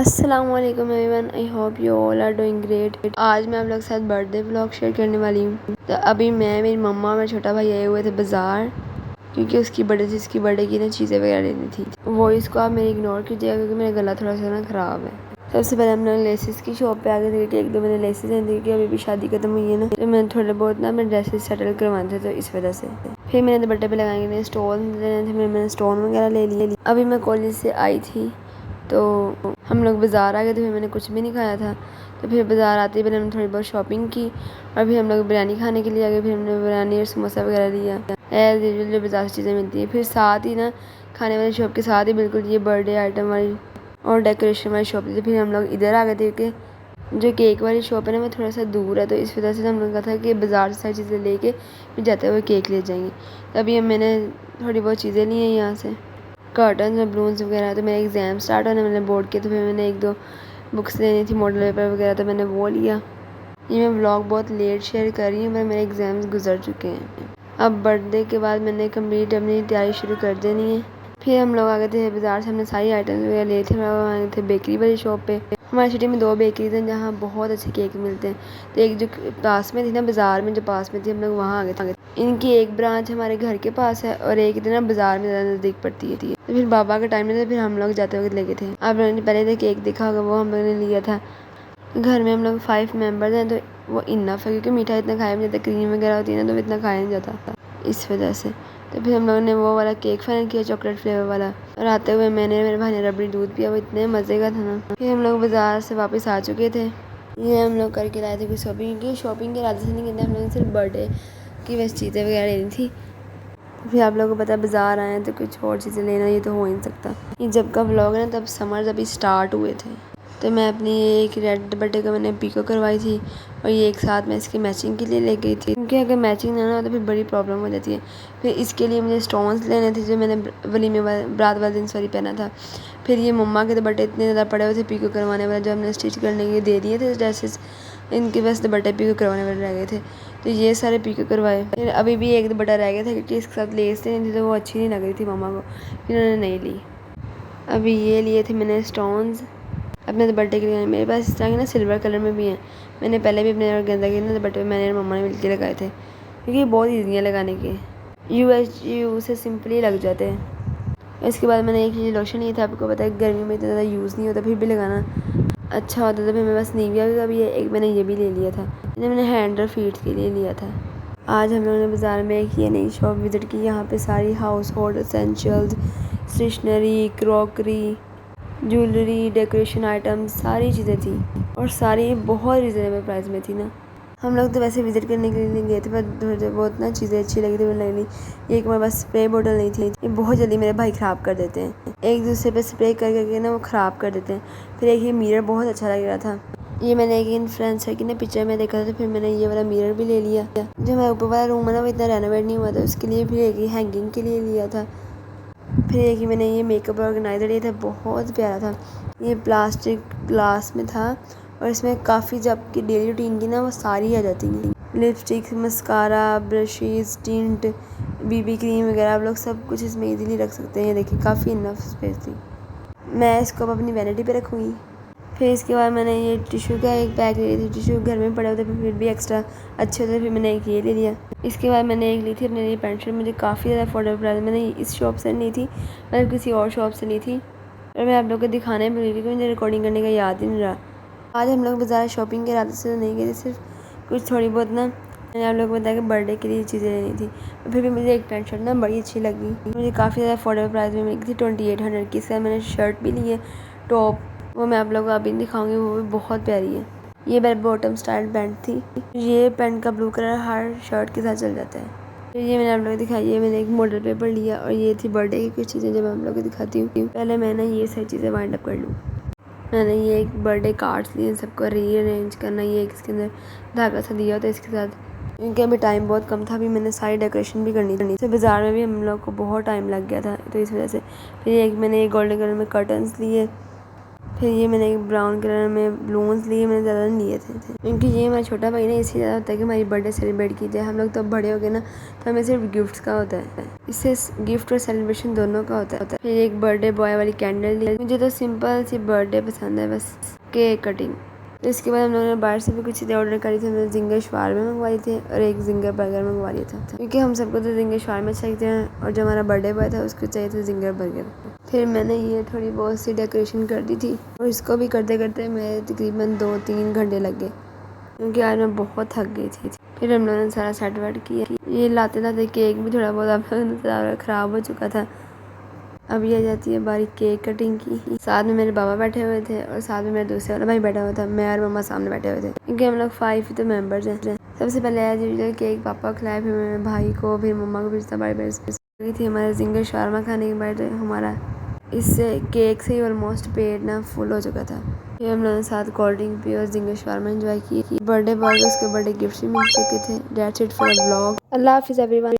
अस्सलामुअलैकुम everyone, I hope you all are doing great. आज मैं आप लोग के साथ बर्थडे व्लॉग शेयर करने वाली हूँ। तो अभी मैं, मेरी मम्मा और मेरा छोटा भाई आए हुए थे बाज़ार, क्योंकि उसकी बर्थडे की ना चीज़ें वगैरह लेनी थी। वॉइस को आप मेरी इग्नोर कीजिएगा क्योंकि मेरा गला थोड़ा सा ना ख़राब है। सबसे पहले हम लोग लेसेस की शॉप पे आ गए थे क्योंकि एक दो मैंने लेसेस लेने थे क्योंकि अभी भी शादी खत्म हुई है ना, तो मैंने थोड़े बहुत ना अपने ड्रेसेस सेटल करवाने थे, तो इस वजह से फिर मैंने दुपट्टे पे लगाने के लिए स्टोन लेने थे। मैंने स्टोन वगैरह ले लिए। अभी मैं कॉलेज से आई थी तो हम लोग बाज़ार आ गए थे, फिर मैंने कुछ भी नहीं खाया था, तो फिर बाज़ार आते ही पहले हमने थोड़ी बहुत शॉपिंग की और फिर हम लोग बिरयानी खाने के लिए आ गए। फिर हमने बिरयानी और समोसा वगैरह लिया, एज़ यूजुअल जो बाज़ार से चीज़ें मिलती हैं। फिर साथ ही ना खाने वाली शॉप के साथ ही बिल्कुल ये बर्थडे आइटम वाली और डेकोरेशन वाली शॉप थी। फिर हम लोग इधर आ गए थे क्योंकि जो केक वाली शॉप है ना वो थोड़ा सा दूर है, तो इस वजह से हम लोग का था कि बाज़ार से सारी चीज़ें लेके फिर जाते हुए केक ले जाएंगे। तभी मैंने थोड़ी बहुत चीज़ें ली हैं यहाँ से, कर्टन और बलून्स वगैरह। तो मेरे एग्ज़ाम स्टार्ट होने मैंने बोर्ड के, तो फिर मैंने एक दो बुक्स लेनी थी, मॉडल पेपर वगैरह, तो मैंने वो लिया। ये मैं व्लॉग बहुत लेट शेयर कर रही हूँ पर मेरे एग्ज़ाम्स गुजर चुके हैं। अब बर्थडे के बाद मैंने कंप्लीट अपनी तैयारी शुरू कर देनी है। फिर हम लोग आ गए थे बाज़ार से, हमने सारी आइटम्स वगैरह लिए थे। हम लोग आए थे बेकरी वाली शॉप पे। हमारी सिटी में दो बेकरीज हैं जहाँ बहुत अच्छे केक मिलते हैं। तो एक जो पास में थी ना, बाज़ार में जो पास में थी, हम लोग वहाँ आ गए थे। इनकी एक ब्रांच हमारे घर के पास है और एक इतना बाज़ार में ज़्यादा नज़दीक पड़ती है। तो फिर बाबा का टाइम नहीं था, फिर हम लोग जाते वक्त लेके थे। आप लोगों ने पहले से केक देखा होगा, वो हम लोगों ने लिया था। घर में हम लोग 5 मेंबर्स हैं, तो वो इनफ है क्योंकि मीठा इतना खाया नहीं जाता, क्रीम वगैरह होती है ना तो इतना खाया नहीं जाता, इस वजह से। तो फिर हम लोगों ने वो वाला केक फाइनल किया, चॉकलेट फ्लेवर वाला। और आते हुए मैंने, मेरे भाई ने रबड़ी दूध पिया, वो इतने मज़े का था ना। फिर हम लोग बाज़ार से वापस आ चुके थे। ये हम लोग करके लाए थे कुछ शॉपिंग की। शॉपिंग के इरादे से नहीं करते, हम लोगों ने सिर्फ बर्थडे की वैसे चीज़ें वगैरह लेनी थी। फिर आप लोगों को पता है बाज़ार आए तो कुछ और चीज़ें लेना, ये तो हो ही नहीं सकता। ये जब का व्लॉग है ना, तब समर्स अभी स्टार्ट हुए थे। तो मैं अपनी एक रेड दुपट्टे का मैंने पिको करवाई थी और ये एक साथ मैं इसकी मैचिंग के लिए ले गई थी, क्योंकि अगर मैचिंग ना हो तो फिर बड़ी प्रॉब्लम हो जाती है। फिर इसके लिए मुझे स्टोन्स लेने थे जो मैंने बारात वाले दिन पहना था। फिर ये मम्मा के दुपट्टे इतने ज़्यादा पड़े हुए थे पिको करवाने वाले, जो हमने स्टिच करने के दे दिए थे ड्रेसेस, इनके बस दुपट्टे पिको करवाने वाले रह गए थे, तो ये सारे पिको करवाए। फिर अभी भी एक दुपट्टा रह गया था क्योंकि इसके साथ लेस लेनी थी, तो वो अच्छी नहीं लग रही थी मम्मा को, फिर उन्होंने नहीं ली। अभी ये लिए थे मैंने स्टोन्स अपने दुपट्टे के लिए। मेरे पास इस तरह के ना सिल्वर कलर में भी हैं। मैंने पहले भी अपने गेंदा के ना दुपट्टे मैंने और मम्मा ने मिलकर लगाए थे, क्योंकि ये बहुत ईजी है लगाने के, यू से सिंपली लग जाते हैं। इसके बाद मैंने एक लोशन लिया था, आपको पता है गर्मी में इतना ज़्यादा यूज़ नहीं होता, फिर भी लगाना अच्छा होता था। फिर मेरे पास निविया का भी है एक, मैंने ये भी ले लिया था। मैंने हैंड और फीट के लिए लिया था। आज हम लोगों ने बाज़ार में एक ये नई शॉप विज़िट की। यहाँ पे सारी household essentials, stationery, crockery, jewellery, decoration items, सारी चीज़ें थी और सारी बहुत रिजनेबल प्राइस में थी ना। हम लोग तो वैसे विज़िट करने के लिए गए थे, पर थोड़ी बहुत ना चीज़ें अच्छी लगी थी, मुझे लगी। एक हमारे पास स्प्रे बोतल नहीं थी, ये बहुत जल्दी मेरे भाई ख़राब कर देते हैं, एक दूसरे पे स्प्रे कर करके ना वो ख़राब कर देते हैं। फिर एक ये मिरर बहुत अच्छा लग रहा था, ये मैंने एक इन्फ्लुएंसर की ना पिक्चर में देखा था, तो फिर मैंने ये वाला मिरर भी ले लिया। जो हमारा ऊपर वाला रूम है ना वो इतना रेनोवेट नहीं हुआ था, उसके लिए फिर एक हैंगिंग के लिए लिया था। फिर एक ही मैंने ये मेकअप ऑर्गेनाइज़र लिया था, बहुत प्यारा था। ये प्लास्टिक ग्लास में था और इसमें काफ़ी जो आपकी डेली रूटीन की ना वो सारी आ जाती हैं, lipstick, mascara, brushes, tint, BB cream वगैरह, आप लोग सब कुछ इसमें इजीली रख सकते हैं। ये देखिए काफ़ी इनफ स्पेस थी। मैं इसको अब अपनी वैनिटी पे रखूँगी। फिर इसके बाद मैंने ये टिशू का एक बैग ले लिया था। टिशू घर में पड़े होते फिर भी एक्स्ट्रा अच्छे होते, फिर मैंने एक ये ले लिया। इसके बाद मैंने एक ली थी अपने लिए पेंट शर्ट, मुझे काफ़ी ज़्यादा अफोर्डेबल प्राइस। मैंने इस शॉप से ली थी, मतलब किसी और शॉप से ली थी, और मैं आप लोग को दिखाने भूल गई क्योंकि मुझे रिकॉर्डिंग करने का याद ही नहीं रहा। आज हम लोग बाज़ार शॉपिंग के इरादे से नहीं गए थे, सिर्फ कुछ थोड़ी बहुत ना मैंने आप लोगों को बताया कि बर्थडे के लिए चीज़ें लेनी थी। फिर भी मुझे एक पेंट शर्ट ना बड़ी अच्छी लगी, मुझे काफ़ी ज़्यादा अफोर्डेबल प्राइस में मिली थी, 2800 की। इसका मैंने शर्ट भी ली है, टॉप, वो मैं आप लोगों को अभी दिखाऊंगी, वो भी बहुत प्यारी है। ये बेल बॉटम स्टाइल पैंट थी। ये पैंट का ब्लू कलर हर शर्ट के साथ चल जाता है। तो ये मैंने आप लोगों को दिखाई है, मैंने एक मॉडल पेपर लिया और ये थी बर्थडे की कुछ चीज़ें जब मैं आप लोगों को दिखाती हूँ। पहले मैंने ये सारी चीज़ें वाइंड अप कर लूँ। मैंने ये एक बर्थडे कार्ड्स लिए, सबको रीअरेंज करना, ये एक इसके अंदर धागा सा दिया होता है इसके साथ, क्योंकि अभी टाइम बहुत कम था, अभी मैंने सारी डेकोरेशन भी करनी थी। तो बाज़ार में भी हम लोग को बहुत टाइम लग गया था, तो इस वजह से। फिर एक मैंने एक गोल्डन कलर में कर्टन्स लिए, फिर ये मैंने एक ब्राउन कलर में बलून्स लिए, मैंने ज़्यादा नहीं लिए थे क्योंकि ये हमारा छोटा भाई ना इसलिए ज़्यादा होता है कि हमारी बर्थडे सेलिब्रेट की जाए। हम लोग तो बड़े हो गए ना, तो हमें सिर्फ गिफ्ट्स का होता है, इससे गिफ्ट और सेलिब्रेशन दोनों का होता है। फिर एक बर्थडे बॉय वाली कैंडल ली, मुझे तो सिंपल सी बर्थडे पसंद है, बस केक कटिंग। तो इसके बाद हम लोगों ने बाहर से भी कुछ चीज़ें ऑर्डर करी थी। हमने जिंगर शवारमा मंगवाई थी और एक जिंगर बर्गर मंगवा लिया था क्योंकि हम सबको तो जिंगर शवारमा चाहिए थे और जो हमारा बर्थडे बॉय था उसको चाहिए था जिंगर बर्गर। फिर मैंने ये थोड़ी बहुत सी डेकोरेशन कर दी थी और इसको भी करते करते मेरे तकरीबन 2-3 घंटे लग गए क्योंकि आज मैं बहुत थक गई थी। फिर हम लोगों ने सारा सेट वेट किया। ये लाते लाते केक भी थोड़ा बहुत ख़राब हो चुका था। अब ये आ जाती है बारी केक कटिंग की। साथ में मेरे बाबा बैठे हुए थे और साथ में मेरा दूसरा वाला भाई बैठा हुआ था। मैं और मम्मा सामने बैठे हुए थे क्योंकि हम लोग 5 ही तो मेंबर्स हैं। सबसे पहले एज यूजुअल केक पापा को खिलाया, फिर मेरे भाई को, फिर मम्मा को, फिर बड़ी थी हमारे जिंगर शवारमा खाने के बाद हमारा इससे केक से ही ऑलमोस्ट पेट ना फुल हो चुका था। फिर हम लोगों ने साथ कोल्ड ड्रिंक पी और जिंगर शवारमा एंजॉय किए। बर्थडे बॉय को उसके बर्थडे गिफ्ट भी मिल चुके थे। That's it for the vlog. अल्लाह हाफिज़ एवरीवन।